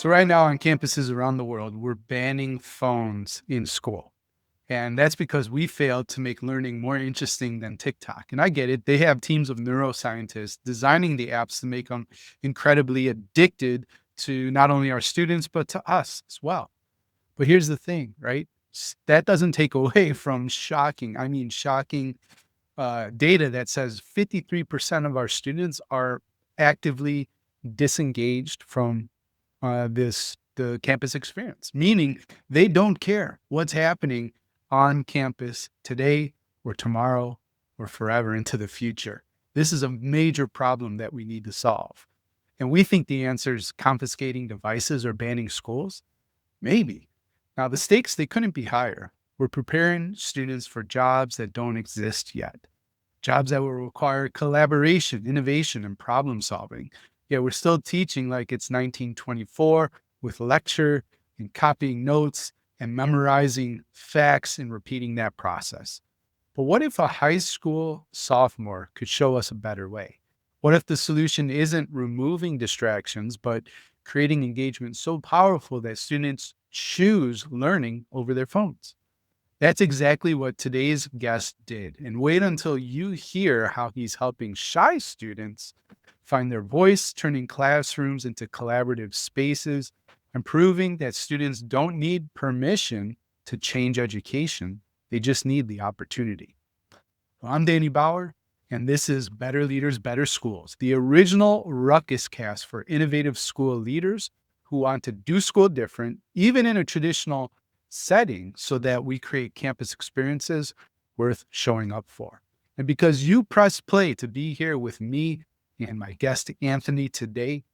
So right now on campuses around the world, we're banning phones in school. And that's because we failed to make learning more interesting than TikTok. And I get it. They have teams of neuroscientists designing the apps to make them incredibly addicted to not only our students, but to us as well. But here's the thing, right? That doesn't take away from shocking data that says 53% of our students are actively disengaged from the campus experience, meaning they don't care what's happening on campus today or tomorrow or forever into the future. This is a major problem that we need to solve. And we think the answer is confiscating devices or banning schools. Maybe. Now, the stakes, they couldn't be higher. We're preparing students for jobs that don't exist yet, jobs that will require collaboration, innovation, and problem solving. Yeah, we're still teaching like it's 1924 with lecture and copying notes and memorizing facts and repeating that process. But what if a high school sophomore could show us a better way? What if the solution isn't removing distractions, but creating engagement so powerful that students choose learning over their phones? That's exactly what today's guest did. And wait until you hear how he's helping shy students find their voice, turning classrooms into collaborative spaces, and proving that students don't need permission to change education. They just need the opportunity. Well, I'm Danny Bauer, and this is Better Leaders, Better Schools, the original ruckus cast for innovative school leaders who want to do school different, even in a traditional setting, so that we create campus experiences worth showing up for. And because you press play to be here with me and my guest, Anthony, today,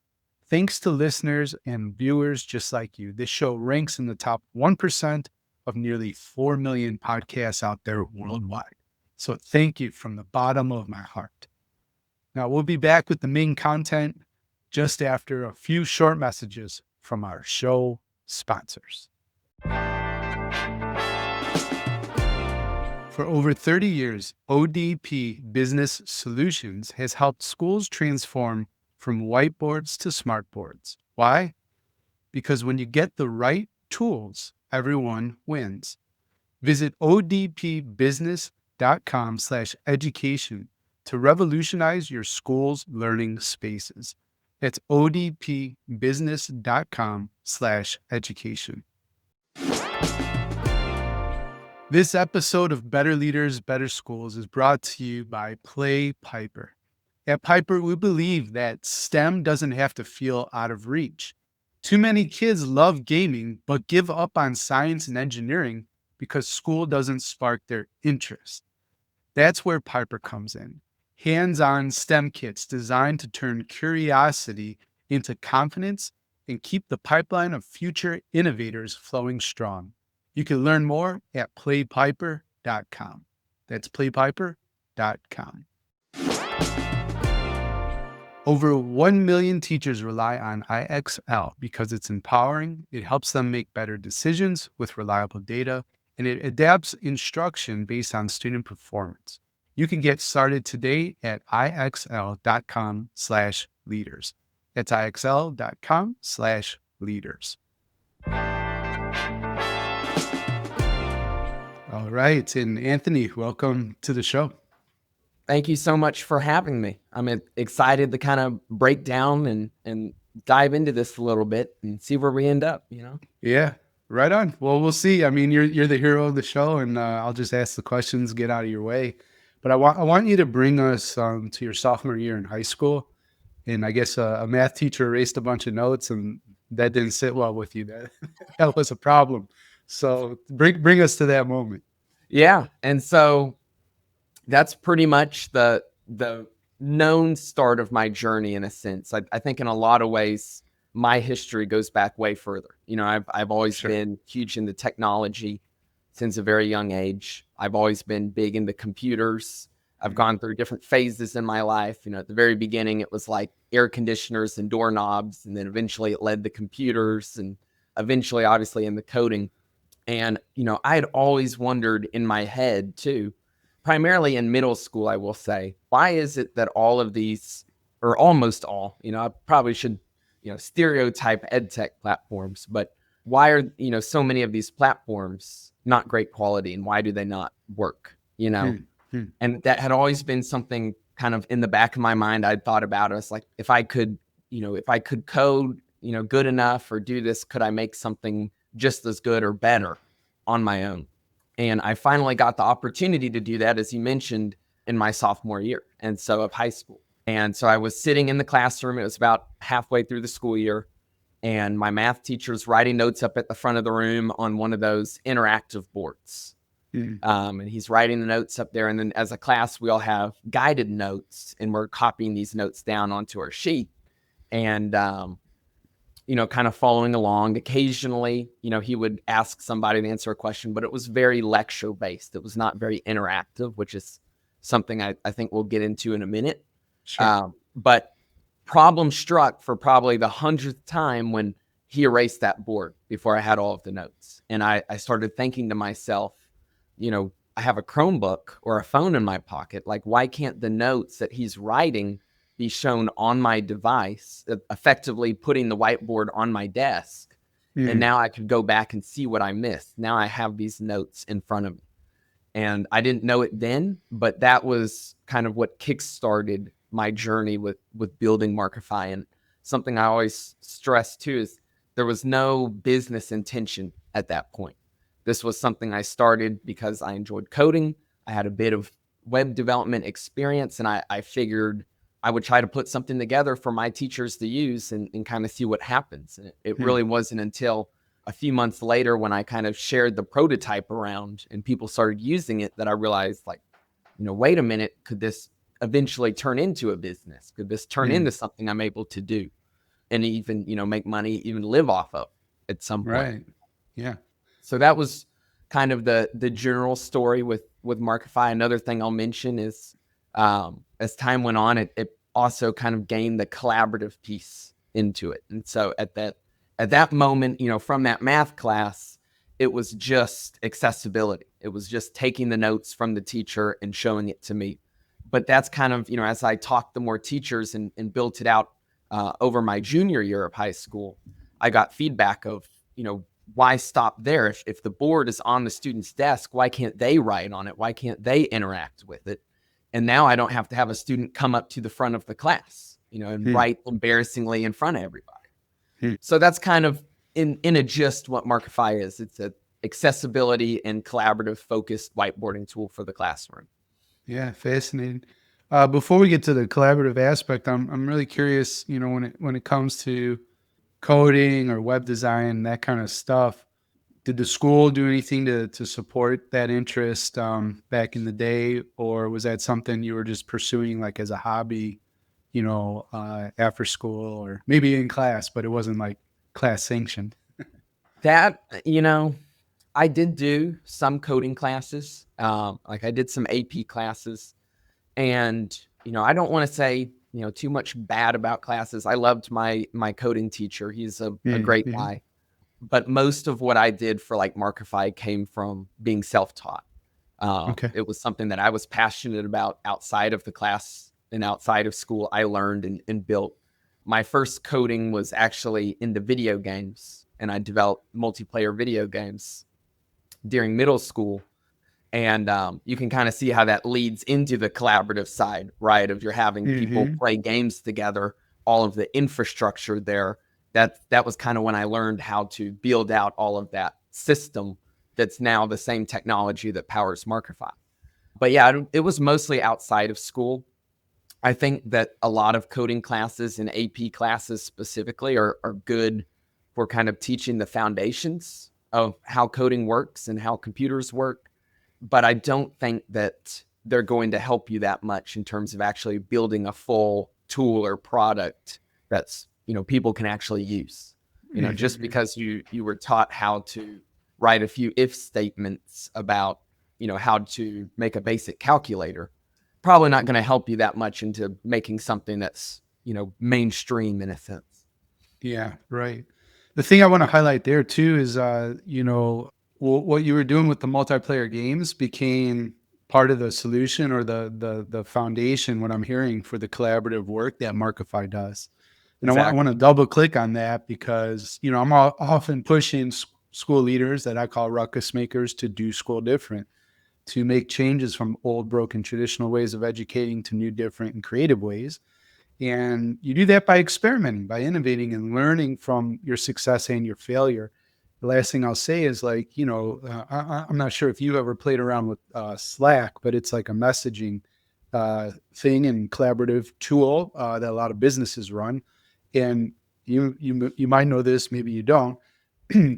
thanks to listeners and viewers just like you, this show ranks in the top 1% of nearly 4 million podcasts out there worldwide. So thank you from the bottom of my heart. Now, we'll be back with the main content just after a few short messages from our show sponsors. For over 30 years, ODP Business Solutions has helped schools transform from whiteboards to smartboards. Why? Because when you get the right tools, everyone wins. Visit odpbusiness.com/education to revolutionize your school's learning spaces. That's odpbusiness.com/education. This episode of Better Leaders, Better Schools is brought to you by Play Piper. At Piper, we believe that STEM doesn't have to feel out of reach. Too many kids love gaming, but give up on science and engineering because school doesn't spark their interest. That's where Piper comes in. Hands-on STEM kits designed to turn curiosity into confidence and keep the pipeline of future innovators flowing strong. You can learn more at playpiper.com. That's playpiper.com. Over 1 million teachers rely on IXL because it's empowering, it helps them make better decisions with reliable data, and it adapts instruction based on student performance. You can get started today at ixl.com/leaders. That's ixl.com/leaders. All right. And Anthony, welcome to the show. Thank you so much for having me. I'm excited to kind of break down and dive into this a little bit and see where we end up, Yeah, right on. Well, we'll see. I mean, you're the hero of the show, and I'll just ask the questions, get out of your way. But I want you to bring us to your sophomore year in high school. And I guess a math teacher erased a bunch of notes, and that didn't sit well with you. That was a problem. So bring us to that moment. Yeah. And so that's pretty much the known start of my journey in a sense. I think in a lot of ways, my history goes back way further. I've always been huge into technology since a very young age. I've always been big into computers. I've gone through different phases in my life. At the very beginning, it was like air conditioners and doorknobs. And then eventually it led to computers and eventually, obviously, in the coding. And, I had always wondered in my head, too, primarily in middle school, I will say, why is it that all of these, or almost all, I probably should stereotype EdTech platforms, but why are, so many of these platforms not great quality, and why do they not work? Hmm. Hmm. And that had always been something kind of in the back of my mind. I'd thought about it. It's like, if I could code, good enough, or do this, could I make something just as good or better on my own? And I finally got the opportunity to do that, as you mentioned, in my sophomore year of high school. And so I was sitting in the classroom. It was about halfway through the school year, and my math teacher's writing notes up at the front of the room on one of those interactive boards. Hmm. And he's writing the notes up there. And then as a class, we all have guided notes, and we're copying these notes down onto our sheet and, kind of following along. Occasionally, he would ask somebody to answer a question, but it was very lecture based. It was not very interactive, which is something I think we'll get into in a minute. Sure. But problem struck for probably the 100th time when he erased that board before I had all of the notes. And I started thinking to myself, I have a Chromebook or a phone in my pocket. Like, why can't the notes that he's writing be shown on my device, effectively putting the whiteboard on my desk? And Hmm. now I could go back and see what I missed. Now I have these notes in front of me. And I didn't know it then, but that was kind of what kickstarted my journey with building Markify. And something I always stress too is there was no business intention at that point. This was something I started because I enjoyed coding. I had a bit of web development experience, and I figured I would try to put something together for my teachers to use and kind of see what happens. And it Hmm. really wasn't until a few months later, when I kind of shared the prototype around and people started using it, that I realized, like, wait a minute, could this eventually turn into a business? Could this turn Hmm. into something I'm able to do and even, make money, even live off of at some point? Right. Yeah. So that was kind of the general story with Markify. Another thing I'll mention is, as time went on, it also kind of gained the collaborative piece into it. And so at that moment, from that math class, it was just accessibility. It was just taking the notes from the teacher and showing it to me. But that's kind of, as I talked to more teachers and built it out over my junior year of high school, I got feedback of, why stop there? If the board is on the student's desk, why can't they write on it? Why can't they interact with it? And now I don't have to have a student come up to the front of the class, and Hmm. write embarrassingly in front of everybody. Hmm. So that's kind of in a gist what Markify is. It's a accessibility and collaborative focused whiteboarding tool for the classroom. Yeah, fascinating. Before we get to the collaborative aspect, I'm really curious. When it comes to coding or web design, that kind of stuff, did the school do anything to support that interest back in the day, or was that something you were just pursuing like as a hobby, after school or maybe in class, but it wasn't like class sanctioned? That, I did do some coding classes. Like, I did some AP classes. And, I don't want to say, too much bad about classes. I loved my coding teacher. He's a great Mm-hmm. guy. But most of what I did for like Markify came from being self-taught. Okay. It was something that I was passionate about outside of the class and outside of school. I learned and built. My first coding was actually into video games, and I developed multiplayer video games during middle school. And you can kind of see how that leads into the collaborative side, right? Of you're having people Mm-hmm. play games together, all of the infrastructure there. That was kind of when I learned how to build out all of that system that's now the same technology that powers Markify. But yeah, it was mostly outside of school. I think that a lot of coding classes and AP classes specifically are good for kind of teaching the foundations of how coding works and how computers work. But I don't think that they're going to help you that much in terms of actually building a full tool or product that's, people can actually use. Just Mm-hmm. because you were taught how to write a few if statements about, how to make a basic calculator, probably not going to help you that much into making something that's, mainstream in a sense. Yeah, right. The thing I want to highlight there too is, what you were doing with the multiplayer games became part of the solution or the foundation. What I'm hearing for the collaborative work that Markify does. And I want to double click on that because, I'm often pushing school leaders that I call ruckus makers to do school different, to make changes from old, broken, traditional ways of educating to new, different, and creative ways. And you do that by experimenting, by innovating and learning from your success and your failure. The last thing I'll say is I'm not sure if you ever played around with Slack, but it's like a messaging thing and collaborative tool that a lot of businesses run. And you might know this, maybe you don't.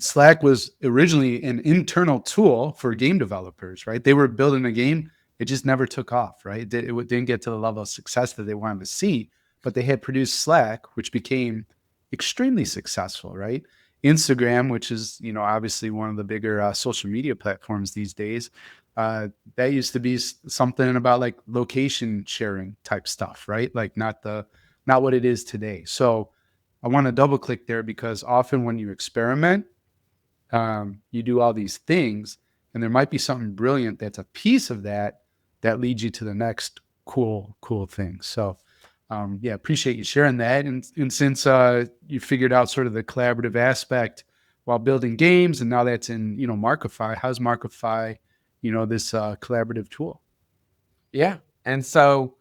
Slack was originally an internal tool for game developers, right? They were building a game. It just never took off, right? It didn't get to the level of success that they wanted to see, but they had produced Slack, which became extremely successful, right? Instagram, which is, obviously one of the bigger social media platforms these days, that used to be something about like location sharing type stuff, right? Like not what it is today. So I want to double click there because often when you experiment, you do all these things, and there might be something brilliant that's a piece of that leads you to the next cool thing. So, appreciate you sharing that. And since you figured out sort of the collaborative aspect while building games, and now that's in Markify, how's Markify, this collaborative tool? Yeah, and so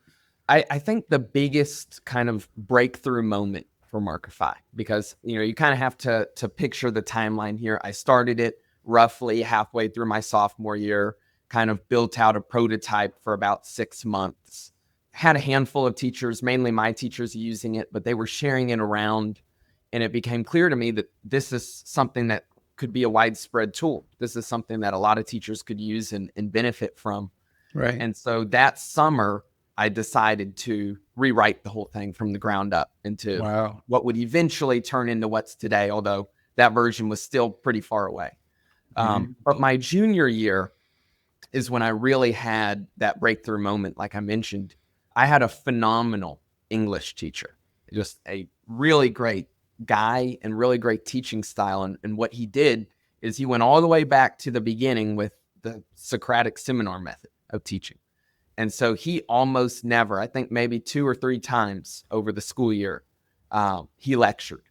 I think the biggest kind of breakthrough moment for Markify, because you kind of have to picture the timeline here. I started it roughly halfway through my sophomore year, kind of built out a prototype for about 6 months. Had a handful of teachers, mainly my teachers, using it, but they were sharing it around, and it became clear to me that this is something that could be a widespread tool. This is something that a lot of teachers could use and benefit from. Right. And so that summer, I decided to rewrite the whole thing from the ground up into what would eventually turn into what's today, although that version was still pretty far away. But my junior year is when I really had that breakthrough moment. Like I mentioned, I had a phenomenal English teacher, just a really great guy and really great teaching style. And what he did is he went all the way back to the beginning with the Socratic seminar method of teaching. And so he almost never, I think maybe 2 or 3 times over the school year, he lectured.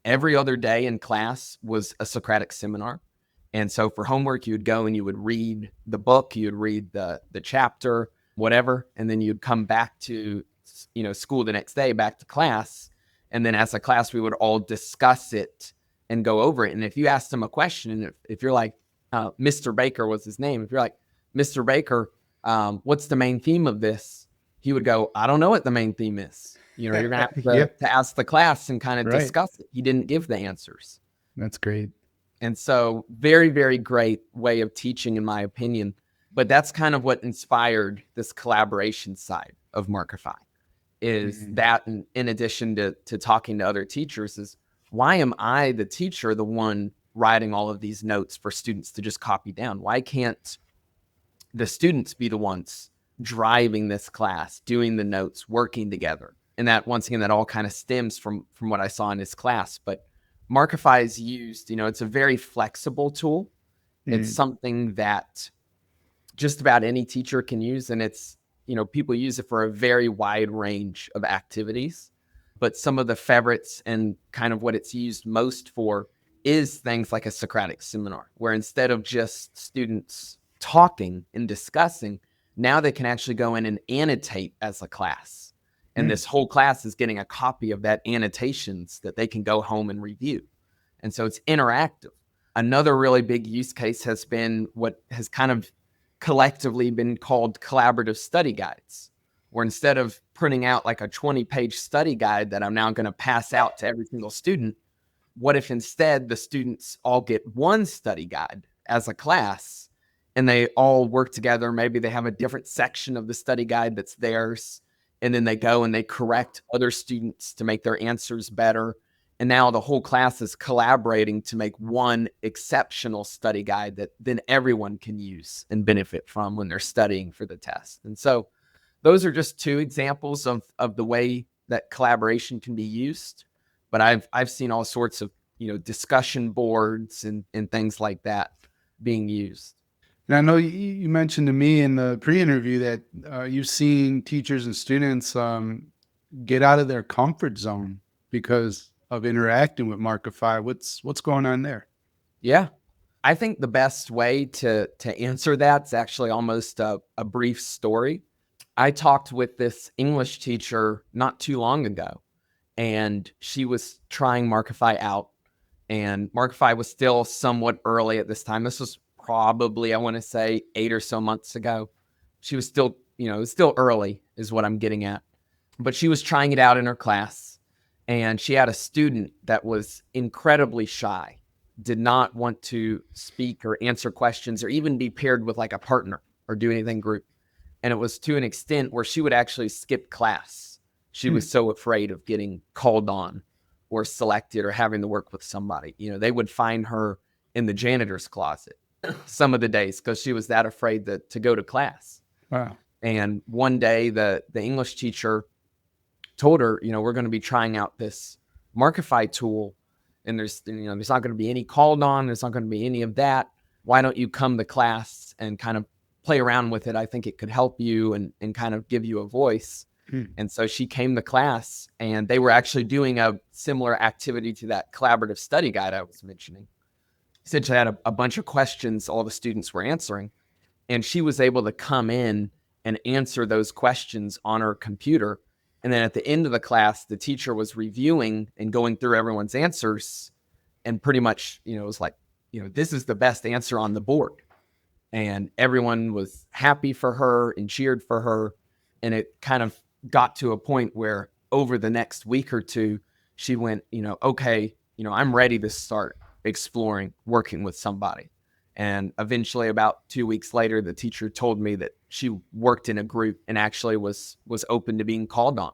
Every other day in class was a Socratic seminar. And so for homework, you would go and you would read the book, you would read the chapter, whatever, and then you'd come back to school the next day, back to class. And then as a class, we would all discuss it and go over it. And if you asked him a question, and if you're like, Mr. Baker was his name, if you're like, Mr. Baker, what's the main theme of this? He would go, I don't know what the main theme is. You're going to have to ask the class and kind of discuss it. He didn't give the answers. That's great. And so very, very great way of teaching, in my opinion. But that's kind of what inspired this collaboration side of Markify, is that in addition to talking to other teachers, is why am I, the teacher, the one writing all of these notes for students to just copy down? Why can't the students be the ones driving this class, doing the notes, working together? And that, once again, that all kind of stems from what I saw in his class. But Markify is used, it's a very flexible tool. It's something that just about any teacher can use. And it's, people use it for a very wide range of activities. But some of the favorites and kind of what it's used most for is things like a Socratic seminar, where instead of just students talking and discussing, now they can actually go in and annotate as a class. And this whole class is getting a copy of that annotations that they can go home and review. And so it's interactive. Another really big use case has been what has kind of collectively been called collaborative study guides, where instead of printing out like a 20-page study guide that I'm now going to pass out to every single student, what if instead the students all get one study guide as a class and they all work together? Maybe they have a different section of the study guide that's theirs, and then they go and they correct other students to make their answers better. And now the whole class is collaborating to make one exceptional study guide that then everyone can use and benefit from when they're studying for the test. And so those are just 2 examples of the way that collaboration can be used. But I've seen all sorts of, discussion boards and things like that being used. And I know you mentioned to me in the pre-interview that you've seen teachers and students get out of their comfort zone because of interacting with Markify. What's going on there? Yeah. I think the best way to answer that's actually almost a brief story. I talked with this English teacher not too long ago, and she was trying Markify out. And Markify was still somewhat early at this time. This was probably, I want to say, 8 or so months ago. She was still, it was still early is what I'm getting at. But she was trying it out in her class, and she had a student that was incredibly shy, did not want to speak or answer questions or even be paired with like a partner or do anything group. And it was to an extent where she would actually skip class. She was so afraid of getting called on or selected or having to work with somebody. They would find her in the janitor's closet some of the days because she was that afraid to go to class. Wow. And one day the English teacher told her, we're going to be trying out this Markify tool, and there's not going to be any called on. There's not going to be any of that. Why don't you come to class and kind of play around with it? I think it could help you and kind of give you a voice. And so she came to class, and they were actually doing a similar activity to that collaborative study guide I was mentioning. Essentially had a bunch of questions all the students were answering, and she was able to come in and answer those questions on her computer. And then at the end of the class, the teacher was reviewing and going through everyone's answers, and pretty much, it was like, this is the best answer on the board. And everyone was happy for her and cheered for her. And it kind of got to a point where over the next week or two, she went, okay, I'm ready to start exploring working with somebody. And eventually, about 2 weeks later, the teacher told me that she worked in a group and actually was open to being called on.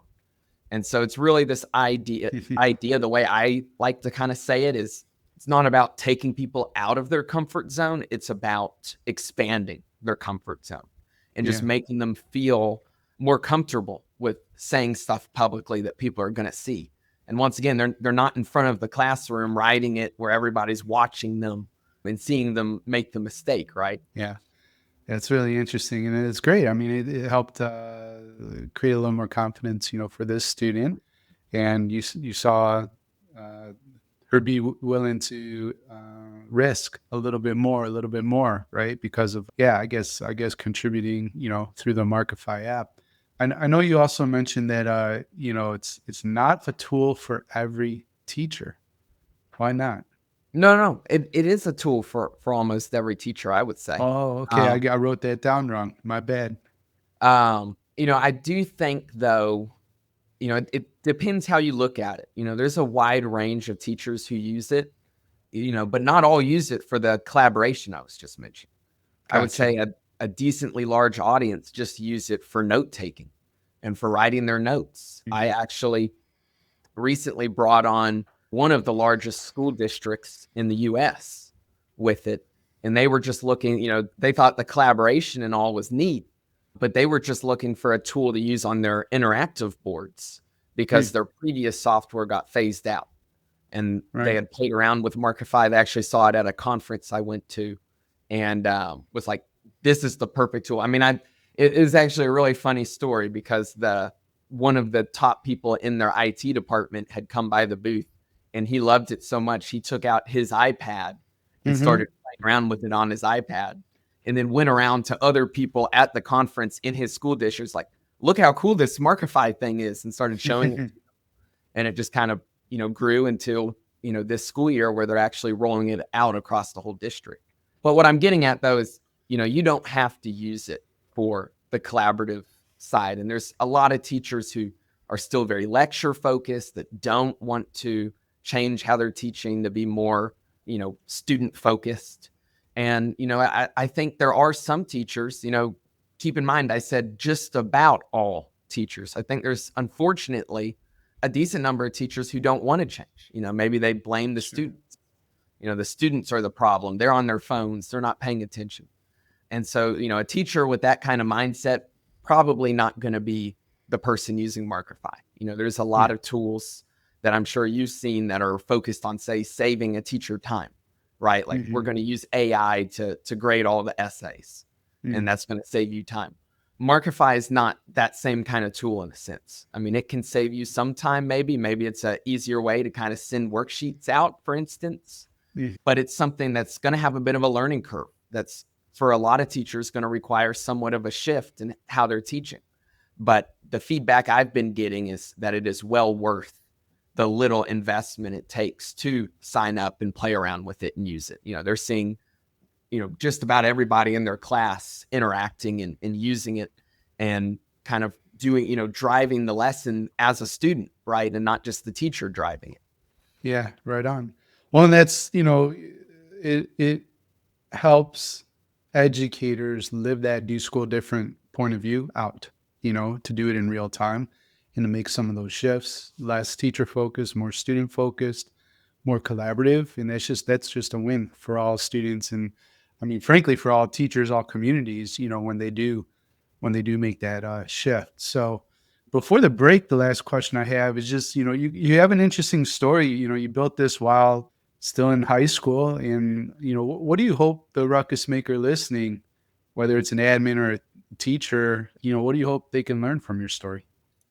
And so it's really this idea, the way I like to kind of say it is, it's not about taking people out of their comfort zone. It's about expanding their comfort zone and just making them feel more comfortable with saying stuff publicly that people are going to see. And once again, they're not in front of the classroom writing it where everybody's watching them and seeing them make the mistake, right? Yeah. That's really interesting. And it's great. I mean, it helped create a little more confidence, for this student. And you saw her be willing to risk a little bit more, right? Because of, I guess contributing, through the Markify app. I know you also mentioned that, it's not a tool for every teacher. Why not? No. It is a tool for almost every teacher, I would say. Oh, okay. I wrote that down wrong. My bad. I do think, though, it depends how you look at it. There's a wide range of teachers who use it, but not all use it for the collaboration I was just mentioning. Gotcha. I would say a decently large audience just use it for note taking and for writing their notes. I actually recently brought on one of the largest school districts in the US with it. And they were just looking, they thought the collaboration and all was neat, but they were just looking for a tool to use on their interactive boards because their previous software got phased out. And they had played around with Markify. They actually saw it at a conference I went to and was like, this is the perfect tool. I mean, it is actually a really funny story because one of the top people in their IT department had come by the booth, and he loved it so much he took out his iPad and started playing around with it on his iPad, and then went around to other people at the conference in his school districts like, look how cool this Markify thing is, and started showing it. And it just kind of grew until this school year where they're actually rolling it out across the whole district. But what I'm getting at, though, is you don't have to use it for the collaborative side. And there's a lot of teachers who are still very lecture focused that don't want to change how they're teaching to be more, student focused. And, I think there are some teachers, keep in mind, I said just about all teachers. I think there's unfortunately a decent number of teachers who don't want to change. Maybe they blame the students. The students are the problem. They're on their phones. They're not paying attention. And so, a teacher with that kind of mindset, probably not going to be the person using Markify. There's a lot of tools that I'm sure you've seen that are focused on, say, saving a teacher time, right? Like we're going to use AI to grade all the essays, and that's going to save you time. Markify is not that same kind of tool in a sense. I mean, it can save you some time, maybe it's an easier way to kind of send worksheets out, for instance, Yeah. but it's something that's going to have a bit of a learning curve. That's, for a lot of teachers, going to require somewhat of a shift in how they're teaching. But the feedback I've been getting is that it is well worth the little investment it takes to sign up and play around with it and use it. They're seeing, just about everybody in their class interacting and using it and kind of doing, driving the lesson as a student, right? And not just the teacher driving it. Yeah, right on. Well, and that's, it helps educators live that do school different point of view out, to do it in real time and to make some of those shifts less teacher focused, more student focused, more collaborative. And that's just a win for all students. And I mean, frankly, for all teachers, all communities, when they do make that shift. So before the break, the last question I have is just, you have an interesting story. You built this while still in high school. And, what do you hope the ruckus maker listening, whether it's an admin or a teacher, what do you hope they can learn from your story?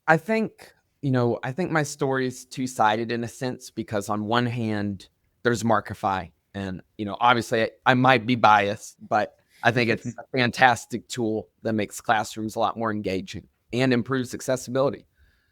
I think, I think my story is two-sided in a sense, because on one hand, there's Markify. And, obviously I might be biased, but I think it's a fantastic tool that makes classrooms a lot more engaging and improves accessibility.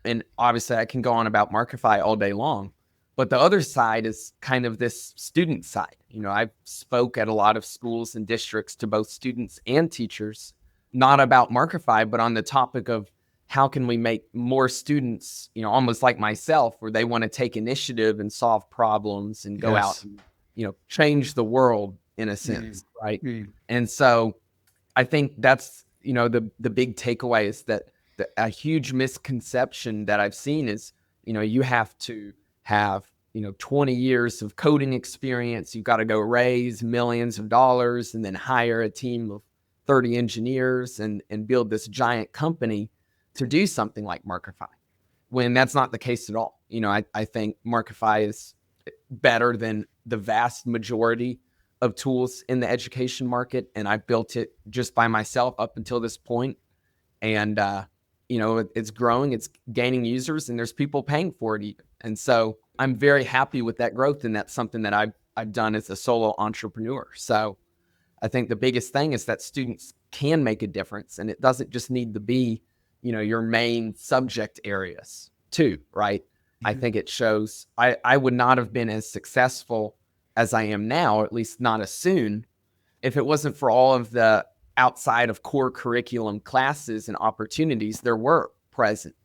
And obviously I can go on about Markify all day long, but the other side is kind of this student side. I spoke at a lot of schools and districts to both students and teachers, not about Markify, but on the topic of how can we make more students, almost like myself, where they want to take initiative and solve problems and go out and, change the world in a sense, right? And so I think that's, the big takeaway is that a huge misconception that I've seen is, you have to have, 20 years of coding experience. You've got to go raise millions of dollars and then hire a team of 30 engineers and build this giant company to do something like Markify, when that's not the case at all. I think Markify is better than the vast majority of tools in the education market. And I built it just by myself up until this point. And, it's growing, it's gaining users, and there's people paying for it even. And so I'm very happy with that growth. And that's something that I've done as a solo entrepreneur. So I think the biggest thing is that students can make a difference, and it doesn't just need to be, your main subject areas too, right? I think it shows I would not have been as successful as I am now, or at least not as soon, if it wasn't for all of the outside of core curriculum classes and opportunities there were present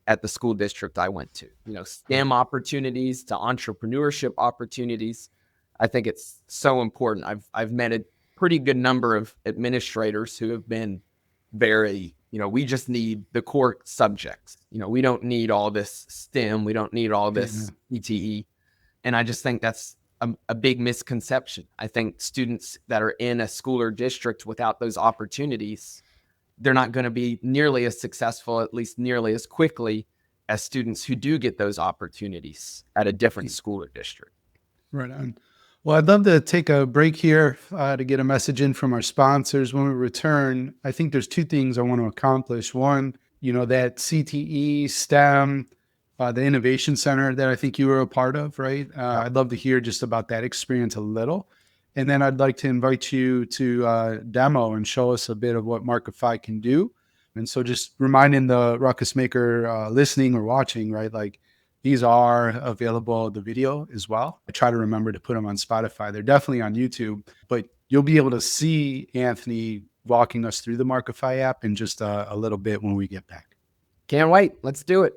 at the school district I went to. STEM opportunities to entrepreneurship opportunities. I think it's so important. I've met a pretty good number of administrators who have been very, we just need the core subjects. We don't need all this STEM. We don't need all this ETE. And I just think that's a big misconception. I think students that are in a school or district without those opportunities, they're not going to be nearly as successful, at least nearly as quickly, as students who do get those opportunities at a different school or district. Right on. Well, I'd love to take a break here to get a message in from our sponsors. When we return, I think there's two things I want to accomplish. One, that CTE, STEM, the Innovation Center that I think you were a part of, right? I'd love to hear just about that experience a little. And then I'd like to invite you to demo and show us a bit of what Markify can do. And so just reminding the Ruckus Maker listening or watching, right? Like, these are available, the video as well. I try to remember to put them on Spotify. They're definitely on YouTube, but you'll be able to see Anthony walking us through the Markify app in just a little bit when we get back. Can't wait. Let's do it.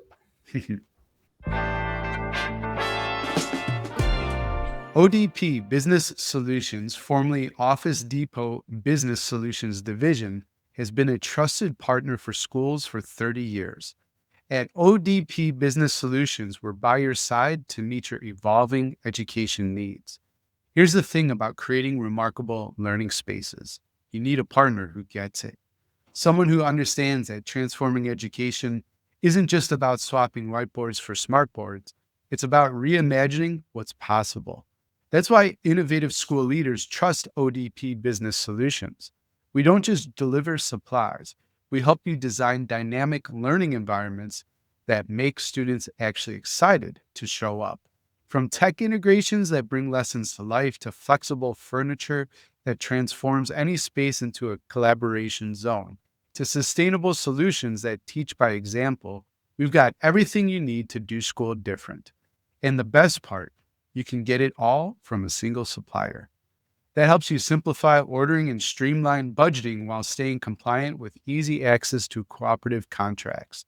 ODP Business Solutions, formerly Office Depot Business Solutions Division, has been a trusted partner for schools for 30 years. At ODP Business Solutions, we're by your side to meet your evolving education needs. Here's the thing about creating remarkable learning spaces. You need a partner who gets it. Someone who understands that transforming education isn't just about swapping whiteboards for smartboards. It's about reimagining what's possible. That's why innovative school leaders trust ODP Business Solutions. We don't just deliver supplies. we help you design dynamic learning environments that make students actually excited to show up. From tech integrations that bring lessons to life to flexible furniture that transforms any space into a collaboration zone, to sustainable solutions that teach by example, we've got everything you need to do school different. And the best part, you can get it all from a single supplier. That helps you simplify ordering and streamline budgeting while staying compliant with easy access to cooperative contracts.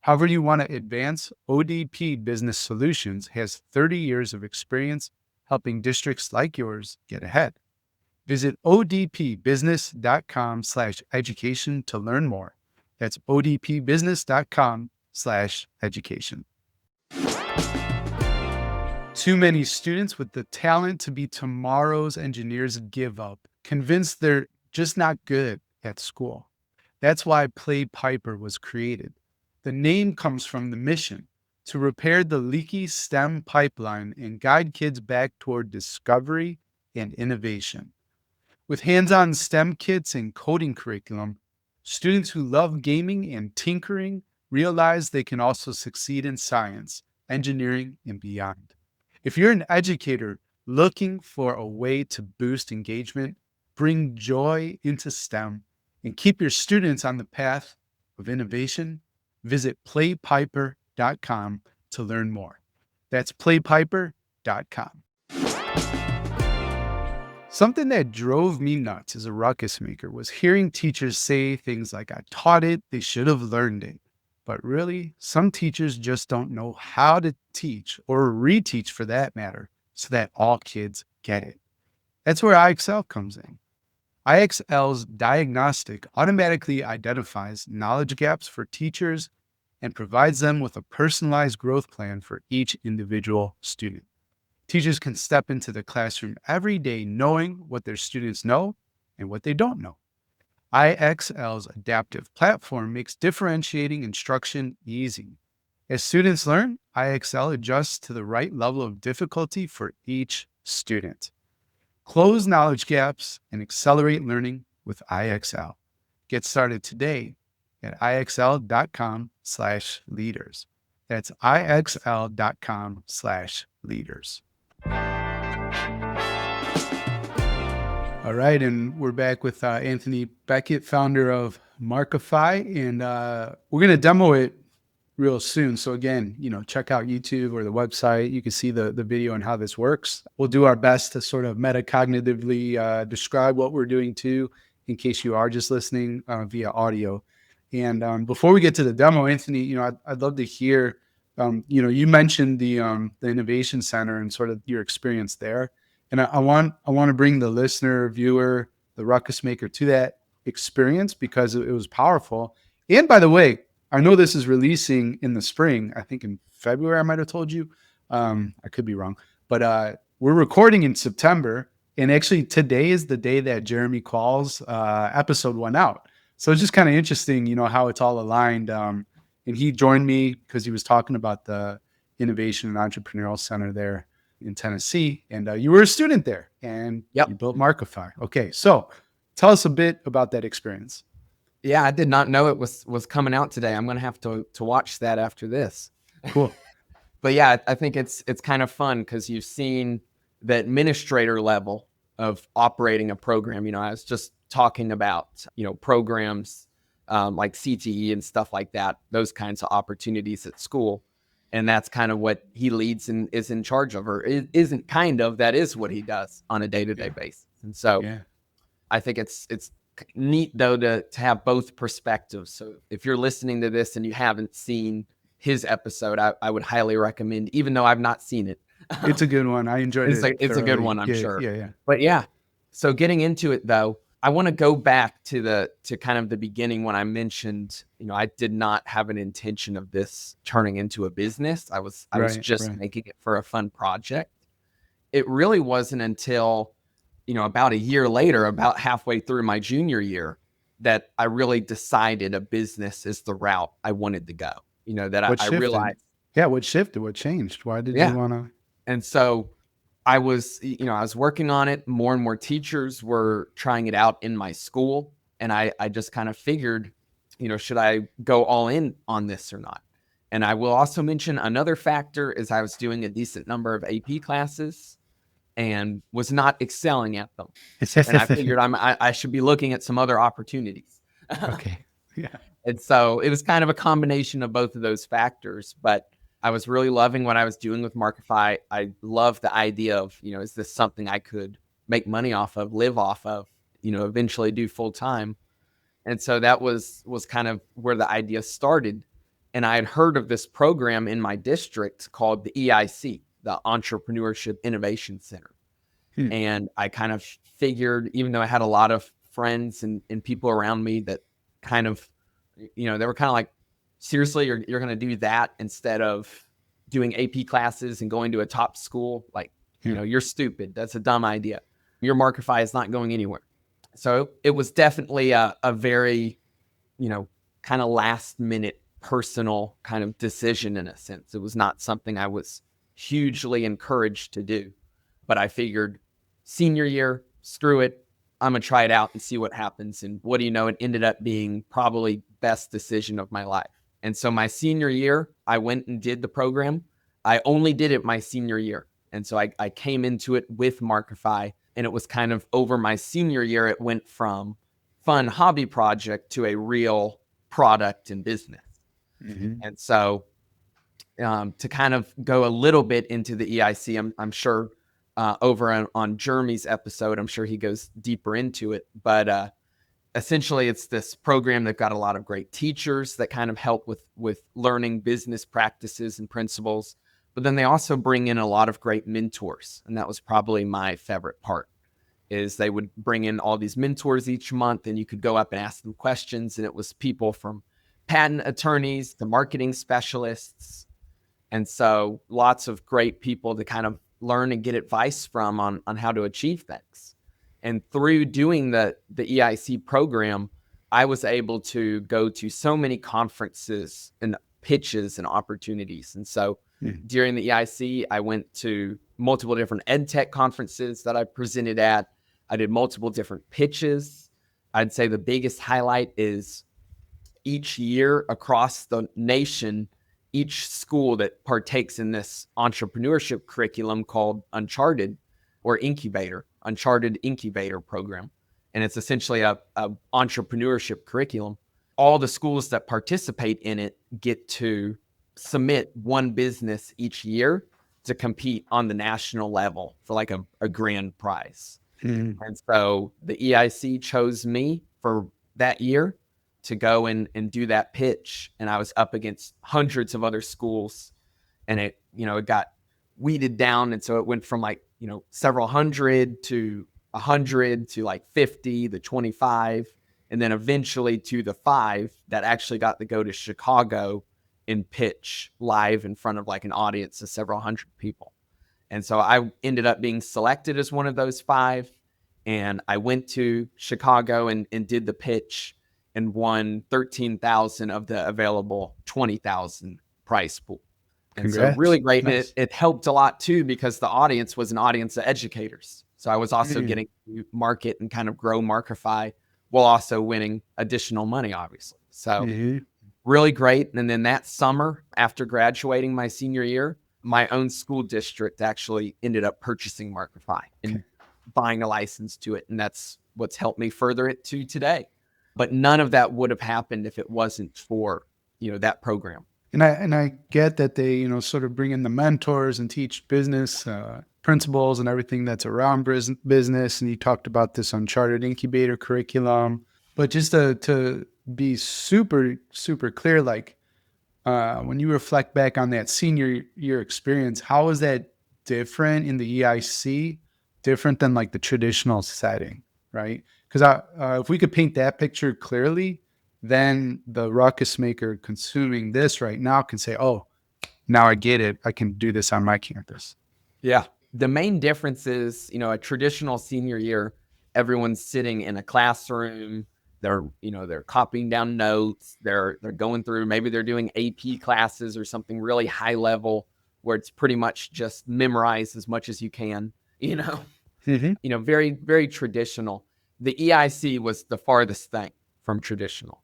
However you want to advance, ODP Business Solutions has 30 years of experience helping districts like yours get ahead. Visit odpbusiness.com/education to learn more. That's odpbusiness.com/education. Too many students with the talent to be tomorrow's engineers give up, convinced they're just not good at school. That's why Play Piper was created. The name comes from the mission to repair the leaky STEM pipeline and guide kids back toward discovery and innovation. With hands-on STEM kits and coding curriculum, students who love gaming and tinkering realize they can also succeed in science, engineering, and beyond. If you're an educator looking for a way to boost engagement, bring joy into STEM, and keep your students on the path of innovation, visit playpiper.com to learn more. That's playpiper.com. Something that drove me nuts as a ruckus maker was hearing teachers say things like, I taught it, they should have learned it. But really, some teachers just don't know how to teach or reteach for that matter so that all kids get it. That's where IXL comes in. IXL's diagnostic automatically identifies knowledge gaps for teachers and provides them with a personalized growth plan for each individual student. Teachers can step into the classroom every day knowing what their students know and what they don't know. IXL's adaptive platform makes differentiating instruction easy. As students learn, IXL adjusts to the right level of difficulty for each student. Close knowledge gaps and accelerate learning with IXL. Get started today at ixl.com/leaders. That's ixl.com/leaders. All right, and we're back with Anthony Beckett, founder of Markify, and we're going to demo it real soon. So again, check out YouTube or the website. You can see the video on how this works. We'll do our best to sort of metacognitively describe what we're doing too, in case you are just listening via audio. And before we get to the demo, Anthony, I'd love to hear, you mentioned the Innovation Center and sort of your experience there. And I want to bring the listener, viewer, the ruckus maker to that experience because it was powerful. And by the way, I know this is releasing in the spring. I think in February, I might have told you. I could be wrong. But we're recording in September. And actually, today is the day that Jeremy Qualls' episode went out. So it's just kind of interesting, how it's all aligned. And he joined me because he was talking about the Innovation and Entrepreneurial Center there in Tennessee, and you were a student there, and Yep. You built Markify. Okay, so tell us a bit about that experience. Yeah, I did not know it was coming out today. I'm gonna have to watch that after this. Cool. But yeah, I think it's kind of fun because you've seen the administrator level of operating a program. I was just talking about programs like CTE and stuff like that, those kinds of opportunities at school. And that's kind of what he leads and is in charge of, or isn't kind of, that is what he does on a day-to-day basis. And so I think it's neat though to have both perspectives. So if you're listening to this and you haven't seen his episode, I would highly recommend, even though I've not seen it. It's a good one. I enjoyed it. It's a good one, I'm sure. Yeah. But yeah, so getting into it though, I want to go back to kind of the beginning when I mentioned, I did not have an intention of this turning into a business. I was just making it for a fun project. It really wasn't until, about a year later, about halfway through my junior year, that I really decided a business is the route I wanted to go. I realized. Yeah, what shifted? What changed? Why did you want to? And so I was working on it. More and more teachers were trying it out in my school. And I just kind of figured should I go all in on this or not? And I will also mention another factor is I was doing a decent number of AP classes and was not excelling at them. And I figured I should be looking at some other opportunities. Okay. Yeah. And so it was kind of a combination of both of those factors, but I was really loving what I was doing with Markify. I love the idea of, is this something I could make money off of, live off of, eventually do full time. And so that was kind of where the idea started. And I had heard of this program in my district called the EIC, the Entrepreneurship Innovation Center. And I kind of figured, even though I had a lot of friends and people around me that kind of, they were kind of like, seriously, you're going to do that instead of doing AP classes and going to a top school? Like, you're stupid. That's a dumb idea. Your Markify is not going anywhere. So it was definitely a very, kind of last minute personal kind of decision in a sense. It was not something I was hugely encouraged to do, but I figured senior year, screw it. I'm going to try it out and see what happens. And what do you know? It ended up being probably best decision of my life. And so my senior year, I went and did the program. I only did it my senior year. And so I came into it with Markify, and it was kind of over my senior year, it went from fun hobby project to a real product and business. And so to kind of go a little bit into the EIC, I'm sure over on Jeremy's episode, I'm sure he goes deeper into it. But essentially, it's this program. They've got a lot of great teachers that kind of help with learning business practices and principles. But then they also bring in a lot of great mentors. And that was probably my favorite part, is they would bring in all these mentors each month, and you could go up and ask them questions. And it was people from patent attorneys to marketing specialists. And so lots of great people to kind of learn and get advice from on how to achieve things. And through doing the EIC program, I was able to go to so many conferences and pitches and opportunities. And so during the EIC, I went to multiple different EdTech conferences that I presented at. I did multiple different pitches. I'd say the biggest highlight is each year across the nation, each school that partakes in this entrepreneurship curriculum called Uncharted Incubator program. And it's essentially a entrepreneurship curriculum. All the schools that participate in it get to submit one business each year to compete on the national level for like a grand prize. And so the EIC chose me for that year to go and do that pitch. And I was up against hundreds of other schools, and it got weeded down. And so it went from like, several hundred to 100 to like 50 to 25. And then eventually to the 5 that actually got to go to Chicago and pitch live in front of like an audience of several hundred people. And so I ended up being selected as one of those 5. And I went to Chicago and did the pitch and won 13,000 of the available 20,000 prize pool. And Congrats. So really great. Nice. And it helped a lot too, because the audience was an audience of educators. So I was also getting to market and kind of grow Markify while also winning additional money, obviously. So really great. And then that summer, after graduating my senior year, my own school district actually ended up purchasing Markify and buying a license to it. And that's what's helped me further it to today. But none of that would have happened if it wasn't for, that program. And I get that they, sort of bring in the mentors and teach business principles and everything that's around business. And you talked about this Uncharted Incubator curriculum. But just to be super, super clear, like when you reflect back on that senior year experience, how is that different in the EIC, different than like the traditional setting, right? Because if we could paint that picture clearly, then the ruckus maker consuming this right now can say, oh, now I get it. I can do this on my campus. Yeah. The main difference is, a traditional senior year, everyone's sitting in a classroom. They're copying down notes. They're going through, maybe they're doing AP classes or something really high level where it's pretty much just memorize as much as you can, very, very traditional. The EIC was the farthest thing from traditional.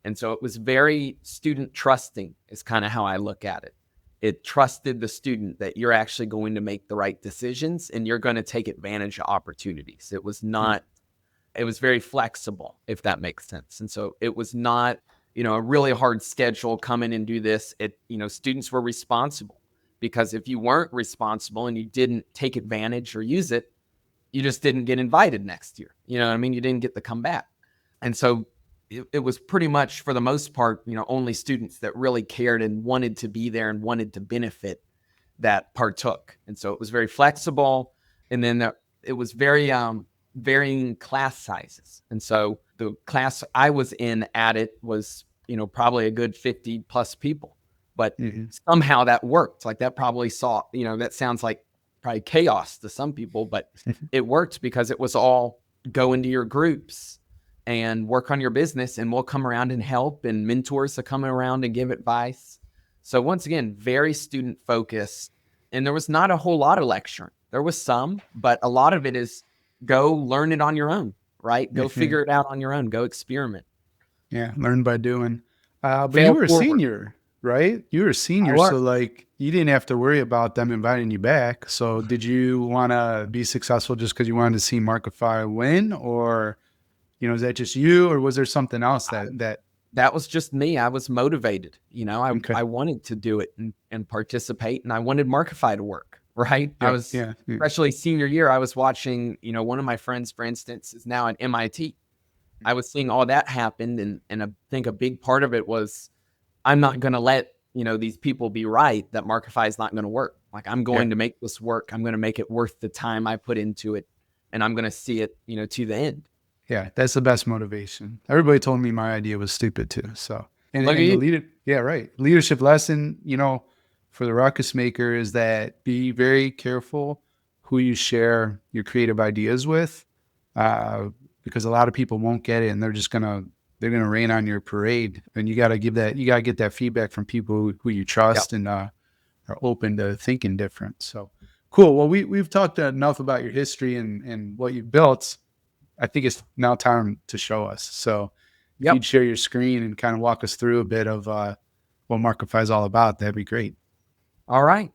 And so it was very student trusting is kind of how I look at it. It trusted the student that you're actually going to make the right decisions and you're going to take advantage of opportunities. It was not, it was very flexible, if that makes sense. And so it was not, a really hard schedule, come in and do this. Students were responsible, because if you weren't responsible and you didn't take advantage or use it, you just didn't get invited next year. You know what I mean? You didn't get to come back. And so it was pretty much, for the most part, only students that really cared and wanted to be there and wanted to benefit that partook. And so it was very flexible. And then it was very varying class sizes. And so the class I was in at it was, probably a good 50 plus people. But somehow that worked. Like that probably that sounds like probably chaos to some people, but it worked because it was all go into your groups and work on your business, and we'll come around and help, and mentors will come around and give advice. So once again, very student focused. And there was not a whole lot of lecturing. There was some, but a lot of it is go learn it on your own, right? Go figure it out on your own, go experiment. Yeah, learn by doing. But Fail you were a forward. senior, right? You were a senior, so like you didn't have to worry about them inviting you back. So did you want to be successful just because you wanted to see Markify win, or is that just you, or was there something else that was just me? I was motivated. Okay. I wanted to do it and participate, and I wanted Markify to work, right? Yeah, I was, especially senior year, I was watching, one of my friends, for instance, is now at MIT. I was seeing all that happen. And I think a big part of it was, I'm not going to let, these people be right that Markify is not going to work. Like, I'm going to make this work. I'm going to make it worth the time I put into it. And I'm going to see it, to the end. Yeah, that's the best motivation. Everybody told me my idea was stupid too. So, leadership lesson, for the ruckus maker is that be very careful who you share your creative ideas with, because a lot of people won't get it, and they're gonna rain on your parade. And you gotta get that feedback from people who you trust and are open to thinking different. So cool. Well, we've talked enough about your history and what you've built. I think it's now time to show us. So if you'd share your screen and kind of walk us through a bit of what Markify is all about, that'd be great. All right.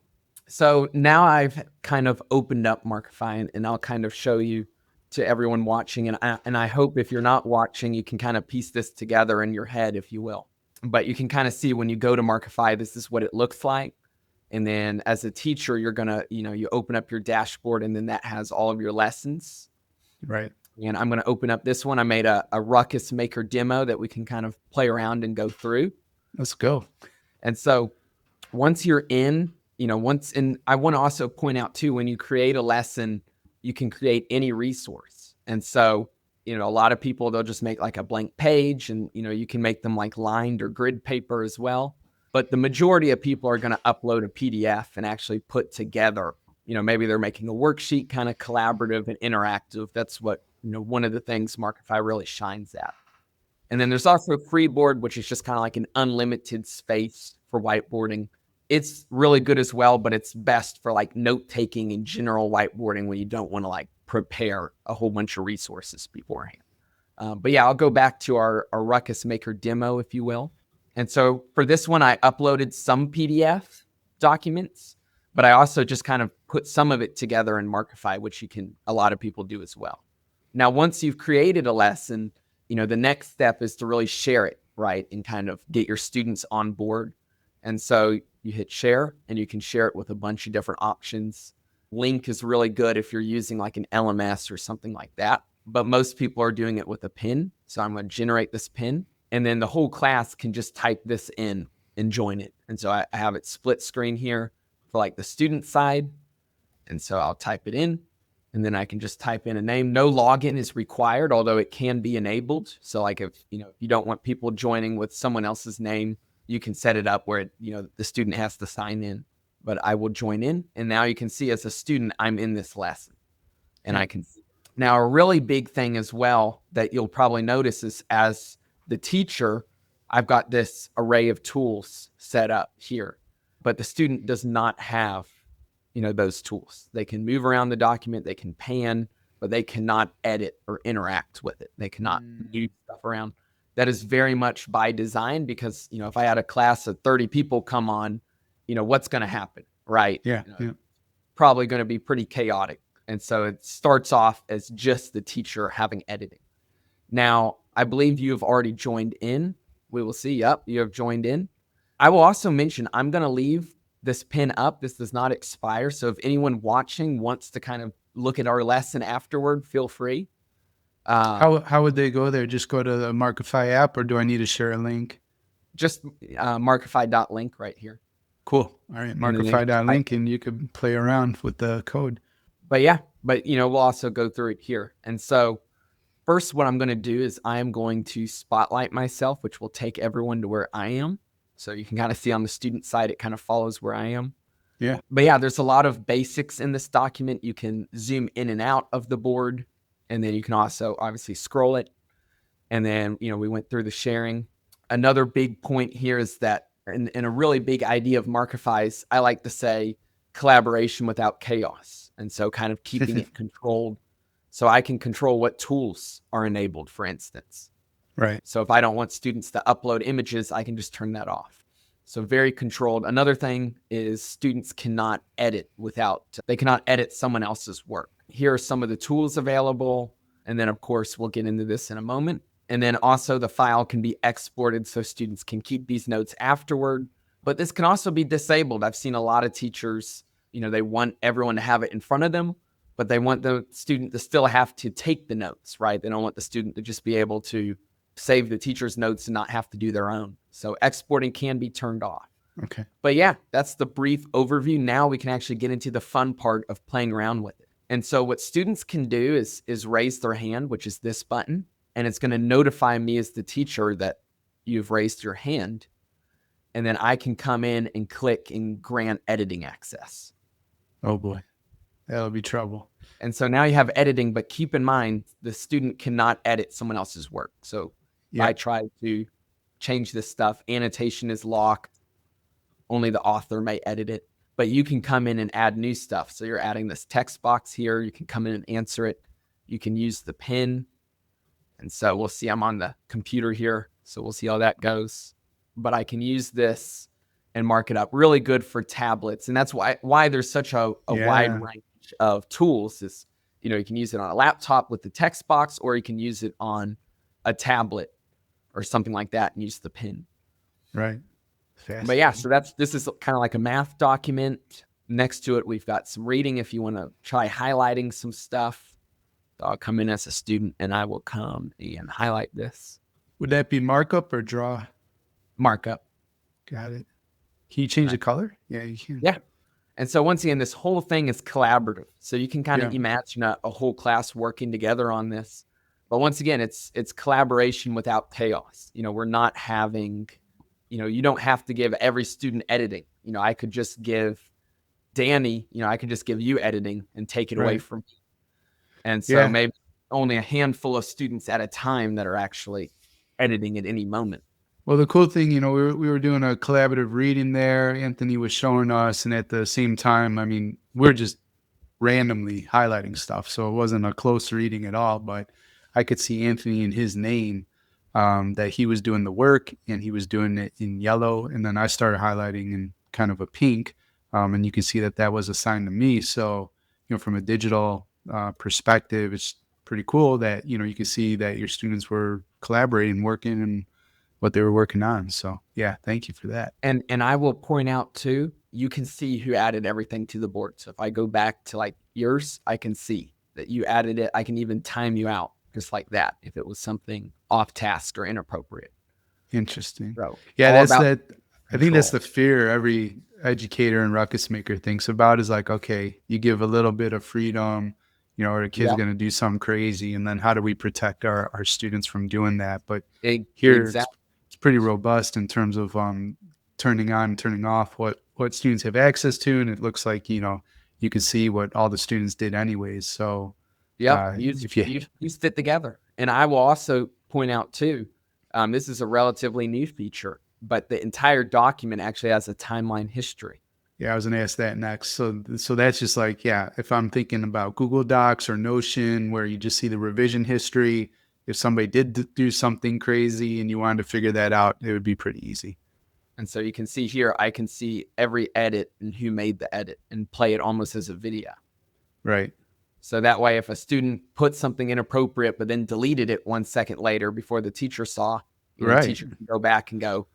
So now I've kind of opened up Markify, and I'll kind of show you to everyone watching. And I hope if you're not watching, you can kind of piece this together in your head, if you will. But you can kind of see when you go to Markify, this is what it looks like. And then as a teacher, you're going to, you open up your dashboard, and then that has all of your lessons. Right. And I'm going to open up this one. I made a ruckus maker demo that we can kind of play around and go through. Let's go. And so once you're in, and I want to also point out too, when you create a lesson, you can create any resource. And so, a lot of people, they'll just make like a blank page, and, you can make them like lined or grid paper as well. But the majority of people are going to upload a PDF and actually put together, maybe they're making a worksheet, kind of collaborative and interactive. That's what, one of the things Markify really shines at. And then there's also Freeboard, which is just kind of like an unlimited space for whiteboarding. It's really good as well, but it's best for like note-taking and general whiteboarding when you don't want to like prepare a whole bunch of resources beforehand. But yeah, I'll go back to our Ruckus Maker demo, if you will. And so for this one, I uploaded some PDF documents, but I also just kind of put some of it together in Markify, which a lot of people do as well. Now, once you've created a lesson, the next step is to really share it, right? And kind of get your students on board. And so you hit share, and you can share it with a bunch of different options. Link is really good if you're using like an LMS or something like that. But most people are doing it with a pin. So I'm going to generate this pin, and then the whole class can just type this in and join it. And so I have it split screen here for like the student side. And so I'll type it in, and then I can just type in a name. No login is required, although it can be enabled. So like if you don't want people joining with someone else's name, you can set it up where the student has to sign in. But I will join in, and now you can see as a student, I'm in this lesson, and I can see. Now, a really big thing as well that you'll probably notice is as the teacher, I've got this array of tools set up here, but the student does not have, those tools. They can move around the document, they can pan, but they cannot edit or interact with it. They cannot move stuff around. that is very much by design, because, if I had a class of 30 people come on, what's going to happen, right? Yeah. Yeah. Probably going to be pretty chaotic. And so it starts off as just the teacher having editing. Now, I believe you have already joined in. We will see. Yep, you have joined in. I will also mention, I'm going to leave this pin up. This does not expire. So if anyone watching wants to kind of look at our lesson afterward, feel free. How would they go there? Just go to the Markify app, or do I need to share a link? Just markify.link right here. Cool. All right, Markify.link, and you could play around with the code. But we'll also go through it here. And so first, what I'm going to do is I am going to spotlight myself, which will take everyone to where I am. So you can kind of see on the student side, it kind of follows where I am. Yeah. But yeah, there's a lot of basics in this document. You can zoom in and out of the board, and then you can also obviously scroll it. And then, we went through the sharing. Another big point here is that, and a really big idea of Markify's, I like to say, collaboration without chaos. And so kind of keeping it controlled, so I can control what tools are enabled, for instance. Right. So if I don't want students to upload images, I can just turn that off. So very controlled. Another thing is students cannot edit they cannot edit someone else's work. Here are some of the tools available. And then, of course, we'll get into this in a moment. And then also the file can be exported so students can keep these notes afterward. But this can also be disabled. I've seen a lot of teachers, they want everyone to have it in front of them, but they want the student to still have to take the notes, right? They don't want the student to just be able to save the teacher's notes and not have to do their own. So exporting can be turned off. Okay. But yeah, that's the brief overview. Now we can actually get into the fun part of playing around with it. And so what students can do is raise their hand, which is this button, and it's going to notify me as the teacher that you've raised your hand. And then I can come in and click and grant editing access. Oh boy, that'll be trouble. And so now you have editing, but keep in mind, the student cannot edit someone else's work. So if I try to change this stuff, annotation is locked. Only the author may edit it, but you can come in and add new stuff. So you're adding this text box here. You can come in and answer it. You can use the pin. And so we'll see, I'm on the computer here, so we'll see how that goes. But I can use this and mark it up. Really good for tablets. And that's why there's such a wide range of tools is, you can use it on a laptop with the text box, or you can use it on a tablet or something like that and use the pin. Right. But yeah, so this is kind of like a math document. Next to it, we've got some reading if you want to try highlighting some stuff. I'll come in as a student and I will come and highlight this. Would that be markup or draw? Markup. Got it. Can you change the color? Yeah, you can. Yeah. And so once again, this whole thing is collaborative. So you can kind of imagine a whole class working together on this. But once again, it's collaboration without chaos. We're not having, you don't have to give every student editing. I could just give Danny, I could just give you editing and take it away from me. And so maybe only a handful of students at a time that are actually editing at any moment. Well, the cool thing, we were doing a collaborative reading there. Anthony was showing us, and at the same time, we're just randomly highlighting stuff. So it wasn't a close reading at all, but I could see Anthony in his name, that he was doing the work and he was doing it in yellow. And then I started highlighting in kind of a pink. And you can see that was assigned to me. So, from a digital perspective, it's pretty cool that, you can see that your students were collaborating, working, and what they were working on. So yeah, thank you for that. And I will point out too, you can see who added everything to the board. So if I go back to like yours, I can see that you added it. I can even time you out just like that if it was something off task or inappropriate. Interesting. So, yeah, that's that. I think that's the fear every educator and ruckus maker thinks about is like, okay, you give a little bit of freedom, or the kids are going to do something crazy. And then how do we protect our students from doing that? But here it's pretty robust in terms of turning on and turning off what students have access to. And it looks like, you can see what all the students did anyways. So you fit together. And I will also point out too, this is a relatively new feature, but the entire document actually has a timeline history. Yeah, I was going to ask that next. So that's just like, if I'm thinking about Google Docs or Notion, where you just see the revision history, if somebody did do something crazy and you wanted to figure that out, it would be pretty easy. And so you can see here, I can see every edit and who made the edit and play it almost as a video. Right. So that way, if a student put something inappropriate, but then deleted it 1 second later before the teacher saw, the teacher can go back and go,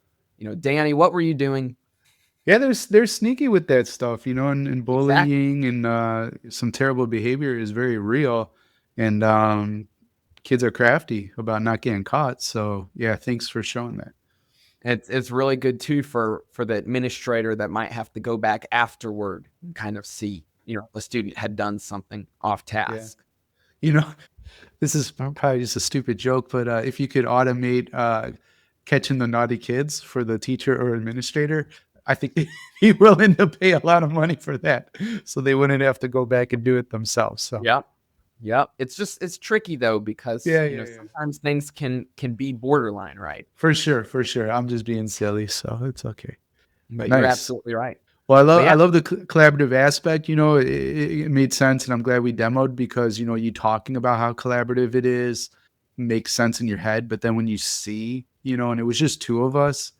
Danny, what were you doing? Yeah, they're sneaky with that stuff, and bullying Exactly. and some terrible behavior is very real. And kids are crafty about not getting caught. So yeah, thanks for showing that. It's really good too for the administrator that might have to go back afterward and kind of see, the student had done something off task. Yeah. This is probably just a stupid joke, but if you could automate catching the naughty kids for the teacher or administrator, I think they'd be willing to pay a lot of money for that, so they wouldn't have to go back and do it themselves. So Yep. It's tricky though, because sometimes things can be borderline, right? For sure. I'm just being silly, so it's okay. But you're absolutely right. Well, I love the collaborative aspect. It made sense, and I'm glad we demoed, because you talking about how collaborative it is makes sense in your head. But then when you see, and it was just two of us,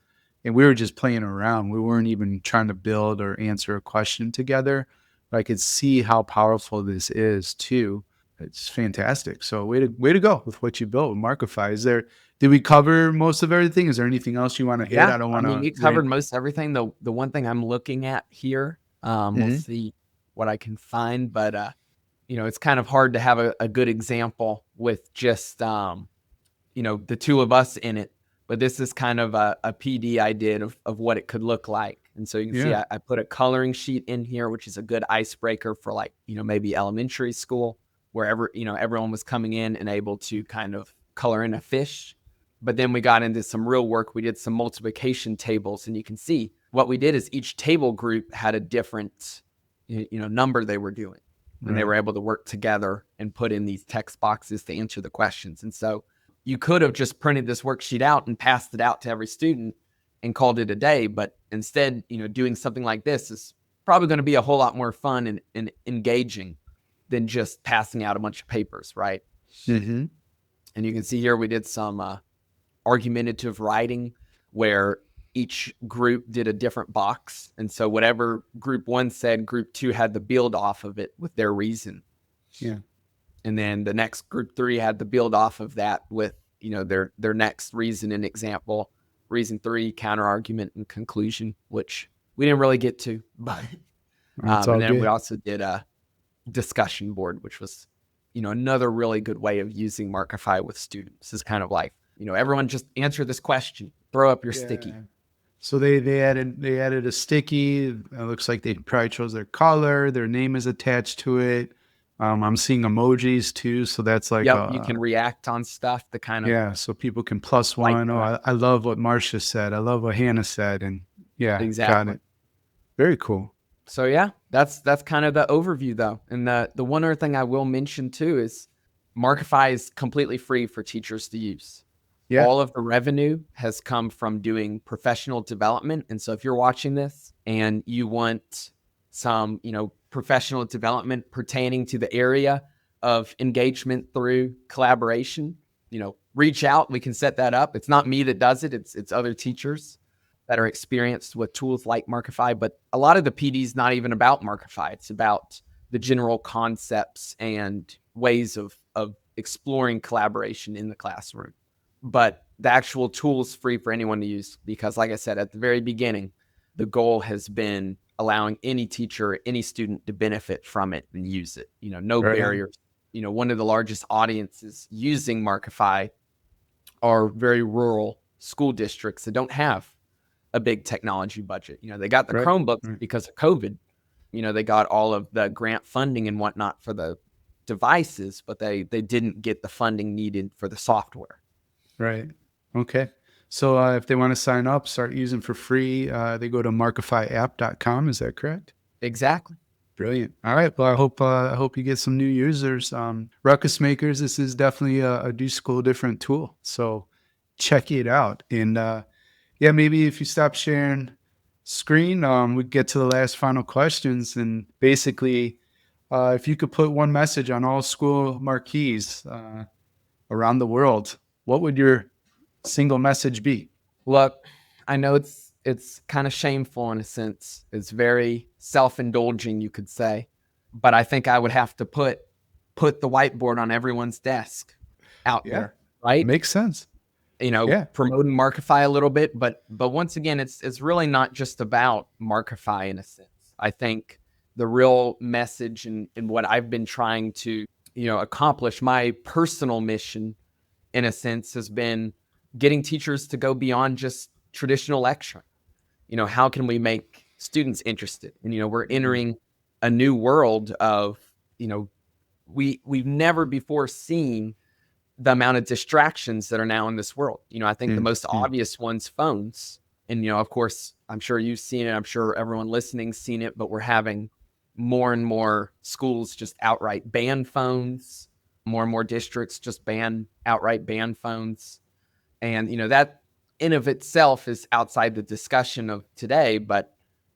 and we were just playing around. We weren't even trying to build or answer a question together. But I could see how powerful this is too. It's fantastic. So way to go with what you built with Markify. Did we cover most of everything? Is there anything else you want to hit? Yeah, I don't want to. we covered most everything. The one thing I'm looking at here, we'll see what I can find, but it's kind of hard to have a good example with just the two of us in it. But this is kind of a PD I did of what it could look like. And so you can see I put a coloring sheet in here, which is a good icebreaker for maybe elementary school, wherever, everyone was coming in and able to kind of color in a fish. But then we got into some real work. We did some multiplication tables, and you can see what we did is each table group had a different, number they were doing. And they were able to work together and put in these text boxes to answer the questions. And so you could have just printed this worksheet out and passed it out to every student and called it a day. But instead, doing something like this is probably going to be a whole lot more fun and engaging than just passing out a bunch of papers, right? Mm-hmm. And you can see here we did some argumentative writing where each group did a different box. And so whatever group one said, group two had to build off of it with their reason. Yeah. And then the next group three had to build off of that with, their next reason and example. Reason three, counter argument and conclusion, which we didn't really get to. But and then we also did a discussion board, which was, another really good way of using Markify with students. Is kind of like, everyone just answer this question, throw up your sticky. So they added a sticky. It looks like they probably chose their color. Their name is attached to it. I'm seeing emojis too, so that's like you can react on stuff to kind of so people can plus one. I love what Marcia said. I love what Hannah said, and exactly. Got it. Very cool. So that's kind of the overview though. And the one other thing I will mention too is Markify is completely free for teachers to use. Yeah. All of the revenue has come from doing professional development. And so if you're watching this and you want some, professional development pertaining to the area of engagement through collaboration, reach out. We can set that up. It's not me that does it. It's other teachers that are experienced with tools like Markify. But a lot of the PD is not even about Markify. It's about the general concepts and ways of exploring collaboration in the classroom. But the actual tool is free for anyone to use because, like I said, at the very beginning, the goal has been allowing any teacher, any student to benefit from it and use it. No barriers. One of the largest audiences using Markify are very rural school districts that don't have a big technology budget. They got the Chromebooks because of COVID. They got all of the grant funding and whatnot for the devices, but they didn't get the funding needed for the software. Right. Okay. So if they want to sign up, start using for free, they go to markifyapp.com. Is that correct? Exactly. Brilliant. All right. Well, I hope you get some new users. Ruckus Makers, this is definitely a do school different tool. So check it out. And maybe if you stop sharing screen, we get to the last final questions. And basically, if you could put one message on all school marquees, around the world, what would your single message be? Look, I know it's kind of shameful in a sense. It's very self-indulging, you could say. But I think I would have to put the whiteboard on everyone's desk out Yeah, there, right? makes sense. Yeah. Promoting Markify a little bit, but once again, it's really not just about Markify in a sense. I think the real message and what I've been trying to, accomplish, my personal mission in a sense, has been getting teachers to go beyond just traditional lecturing. How can we make students interested? And we're entering a new world of, we've never before seen the amount of distractions that are now in this world. I think the most obvious one's phones. And, of course, I'm sure you've seen it. I'm sure everyone listening's seen it, but we're having more and more schools just outright ban phones. More and more districts just outright ban phones. And, that in of itself is outside the discussion of today. But,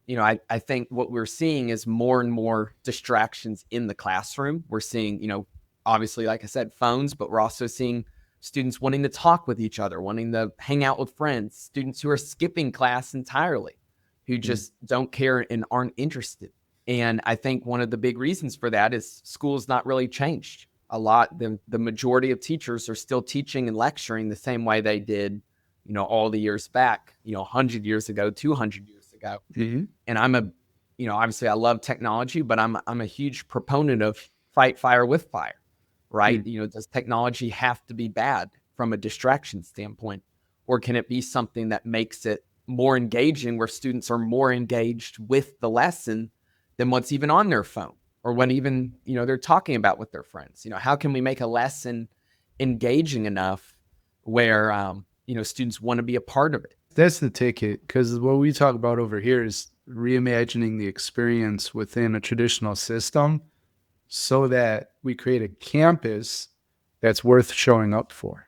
I think what we're seeing is more and more distractions in the classroom. We're seeing, obviously, like I said, phones, but we're also seeing students wanting to talk with each other, wanting to hang out with friends, students who are skipping class entirely, who just don't care and aren't interested. And I think one of the big reasons for that is school's not really changed a lot. The majority of teachers are still teaching and lecturing the same way they did, all the years back, 100 years ago, 200 years ago. And obviously I love technology, but I'm a huge proponent of fight fire with fire, right? Does technology have to be bad from a distraction standpoint? Or can it be something that makes it more engaging, where students are more engaged with the lesson than what's even on their phone, or when even, they're talking about with their friends? How can we make a lesson engaging enough where, students want to be a part of it? That's the ticket, because what we talk about over here is reimagining the experience within a traditional system so that we create a campus that's worth showing up for.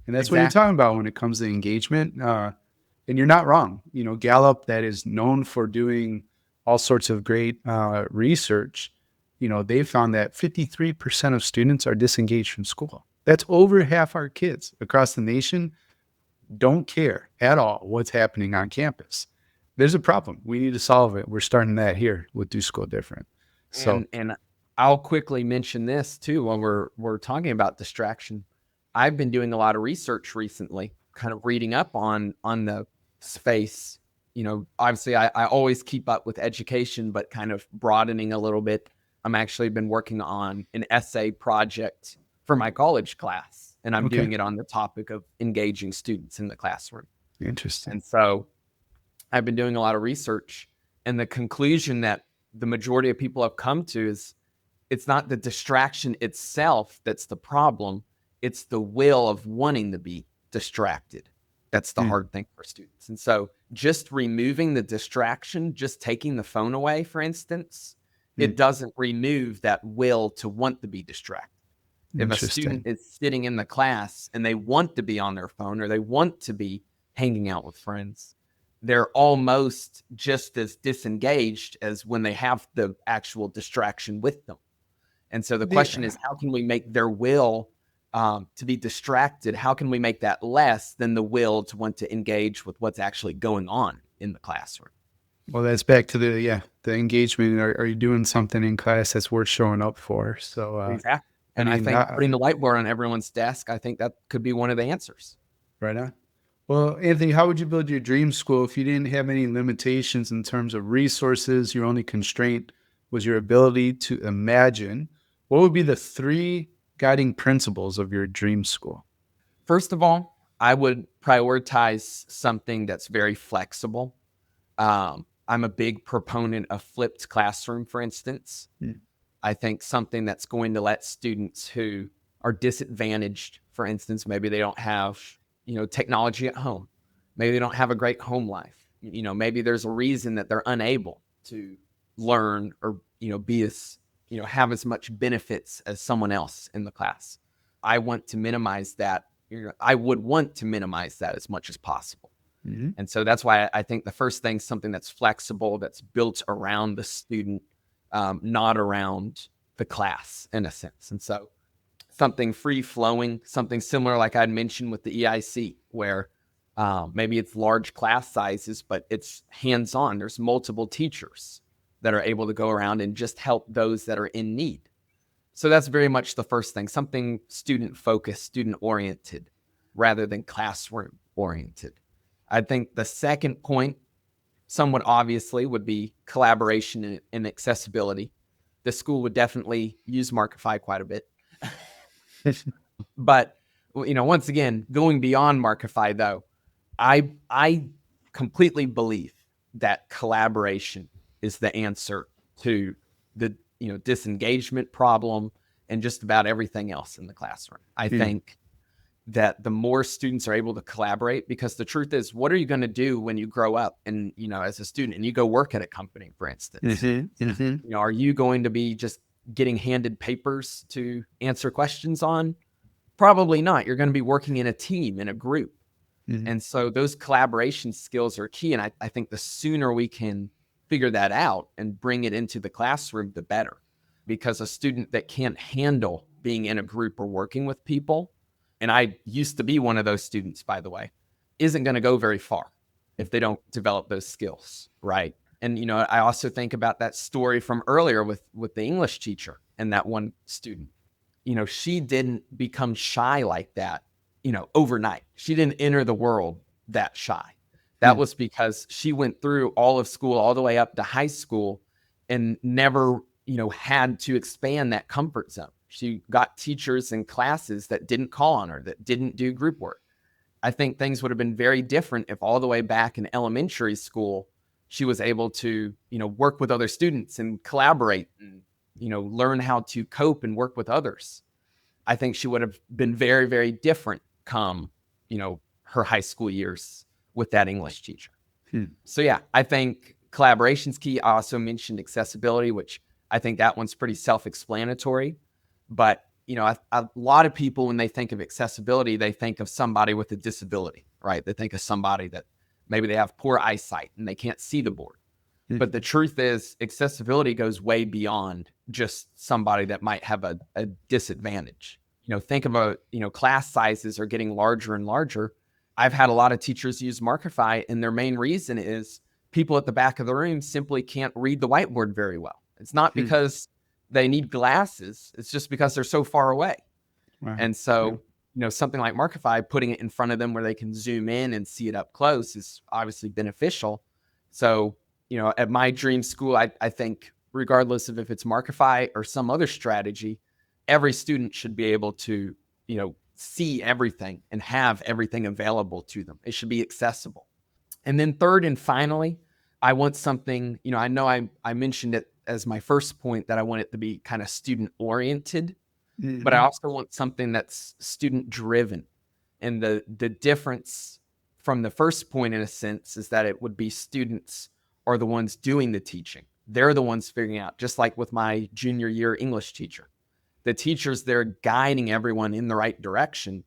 And that's what you're talking about when it comes to engagement. And you're not wrong. Gallup, that is known for doing all sorts of great research, they found that 53% of students are disengaged from school. That's over half our kids across the nation don't care at all what's happening on campus. There's a problem. We need to solve it. We're starting that here with Do School Different. So, and I'll quickly mention this too when we're talking about distraction. I've been doing a lot of research recently, kind of reading up on the space. Obviously I always keep up with education, but kind of broadening a little bit. I'm actually been working on an essay project for my college class, and I'm doing it on the topic of engaging students in the classroom. Interesting. And so I've been doing a lot of research, and the conclusion that the majority of people have come to is it's not the distraction itself that's the problem. It's the will of wanting to be distracted. That's the hard thing for students. And so just removing the distraction, just taking the phone away, for instance, it doesn't remove that will to want to be distracted. If a student is sitting in the class and they want to be on their phone, or they want to be hanging out with friends, they're almost just as disengaged as when they have the actual distraction with them. And so the question is, how can we make their will to be distracted? How can we make that less than the will to want to engage with what's actually going on in the classroom? Well, that's back to the engagement. Are you doing something in class that's worth showing up for? So, exactly. And I think putting the whiteboard on everyone's desk, I think that could be one of the answers. Right on. Well, Anthony, how would you build your dream school if you didn't have any limitations in terms of resources? Your only constraint was your ability to imagine. What would be the 3 guiding principles of your dream school? First of all, I would prioritize something that's very flexible. I'm a big proponent of flipped classroom, for instance. I think something that's going to let students who are disadvantaged, for instance, maybe they don't have, technology at home. Maybe they don't have a great home life. Maybe there's a reason that they're unable to learn or, be as, have as much benefits as someone else in the class. I want to minimize that. I would want to minimize that as much as possible. And so that's why I think the first thing is something that's flexible, that's built around the student, not around the class in a sense. And so something free flowing, something similar like I'd mentioned with the EIC, where maybe it's large class sizes, but it's hands-on. There's multiple teachers that are able to go around and just help those that are in need. So that's very much the first thing, something student-focused, student-oriented, rather than classroom-oriented. I think the second point, somewhat obviously, would be collaboration and accessibility. The school would definitely use Markify quite a bit. But, once again, going beyond Markify, though, I completely believe that collaboration is the answer to the disengagement problem and just about everything else in the classroom. I think that the more students are able to collaborate, because the truth is, what are you going to do when you grow up and as a student and you go work at a company, for instance? Are you going to be just getting handed papers to answer questions on? Probably not. You're going to be working in a team, in a group. And so those collaboration skills are key. And I think the sooner we can figure that out and bring it into the classroom, the better. Because a student that can't handle being in a group or working with people, and I used to be one of those students, by the way, isn't going to go very far if they don't develop those skills, right? And, I also think about that story from earlier with the English teacher and that one student. She didn't become shy like that, overnight. She didn't enter the world that shy. That was because she went through all of school, all the way up to high school, and never, had to expand that comfort zone. She got teachers and classes that didn't call on her, that didn't do group work. I think things would have been very different if all the way back in elementary school, she was able to, work with other students and collaborate and, learn how to cope and work with others. I think she would have been very, very different come, her high school years with that English teacher. So yeah, I think collaboration's key. I also mentioned accessibility, which I think that one's pretty self-explanatory. But, a lot of people, when they think of accessibility, they think of somebody with a disability, right? They think of somebody that maybe they have poor eyesight and they can't see the board. But the truth is, accessibility goes way beyond just somebody that might have a disadvantage. Think about, class sizes are getting larger and larger. I've had a lot of teachers use Markify, and their main reason is people at the back of the room simply can't read the whiteboard very well. It's not because they need glasses. It's just because they're so far away. Wow. And so, something like Markify, putting it in front of them where they can zoom in and see it up close is obviously beneficial. So, at my dream school, I think regardless of if it's Markify or some other strategy, every student should be able to, see everything and have everything available to them. It should be accessible. And then third and finally, I want something, I know I mentioned it as my first point that I want it to be kind of student oriented, but I also want something that's student driven. And the difference from the first point, in a sense, is that it would be students are the ones doing the teaching. They're the ones figuring out, just like with my junior year English teacher. The teachers, they're guiding everyone in the right direction,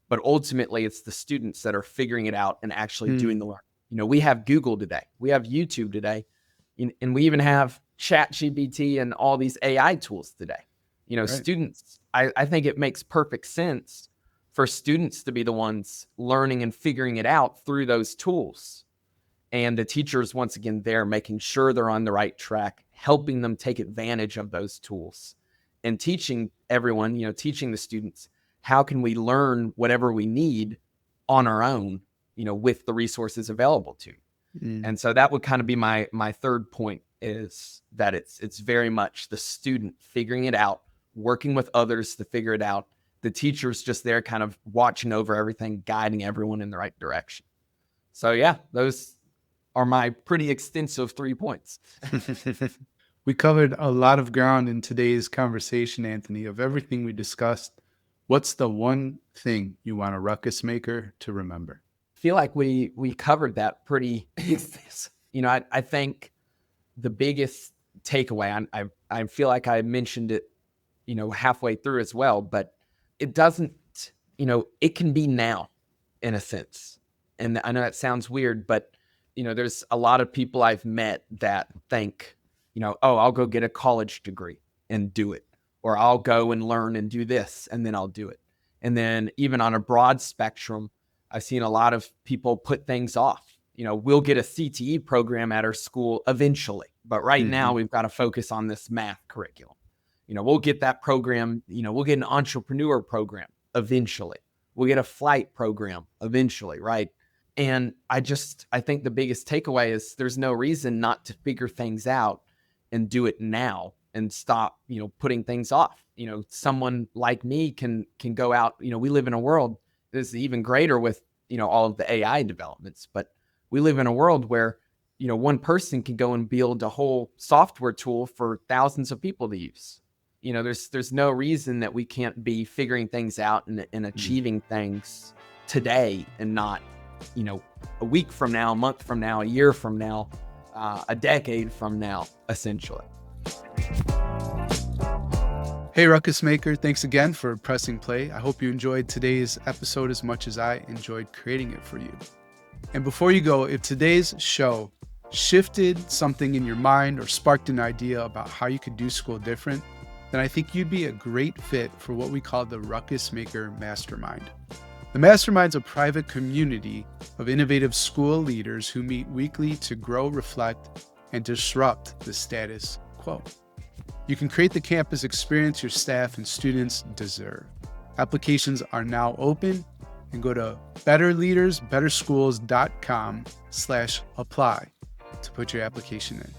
but ultimately it's the students that are figuring it out and actually doing the learning. We have Google today, we have YouTube today, and we even have ChatGPT and all these AI tools today. Right. Students, I think it makes perfect sense for students to be the ones learning and figuring it out through those tools. And the teachers, once again, they're making sure they're on the right track, helping them take advantage of those tools and teaching everyone, teaching the students, how can we learn whatever we need on our own, with the resources available to. And so that would kind of be my third point, is that it's very much the student figuring it out, working with others to figure it out. The teacher's just there kind of watching over everything, guiding everyone in the right direction. So yeah, those are my pretty extensive 3 points. We covered a lot of ground in today's conversation, Anthony. Of everything we discussed, what's the one thing you want a ruckus maker to remember? I feel like we covered that pretty. I think the biggest takeaway, I feel like I mentioned it, halfway through as well, but it doesn't, it can be now, in a sense. And I know that sounds weird, but, there's a lot of people I've met that think, oh, I'll go get a college degree and do it. or I'll go and learn and do this, and then I'll do it. And then even on a broad spectrum, I've seen a lot of people put things off. We'll get a CTE program at our school eventually, but right now we've got to focus on this math curriculum. We'll get that program, we'll get an entrepreneur program eventually. We'll get a flight program eventually, right? And I think the biggest takeaway is there's no reason not to figure things out and do it now and stop, putting things off. Someone like me can go out, we live in a world that's even greater with, all of the AI developments, but we live in a world where, one person can go and build a whole software tool for thousands of people to use. There's no reason that we can't be figuring things out and achieving things today and not, a week from now, a month from now, a year from now, a decade from now, essentially. Hey, Ruckus Maker, thanks again for pressing play. I hope you enjoyed today's episode as much as I enjoyed creating it for you. And before you go, if today's show shifted something in your mind or sparked an idea about how you could do school different, then I think you'd be a great fit for what we call the Ruckus Maker Mastermind. The Mastermind's a private community of innovative school leaders who meet weekly to grow, reflect, and disrupt the status quo. You can create the campus experience your staff and students deserve. Applications are now open, and go to betterleadersbetterschools.com/apply to put your application in.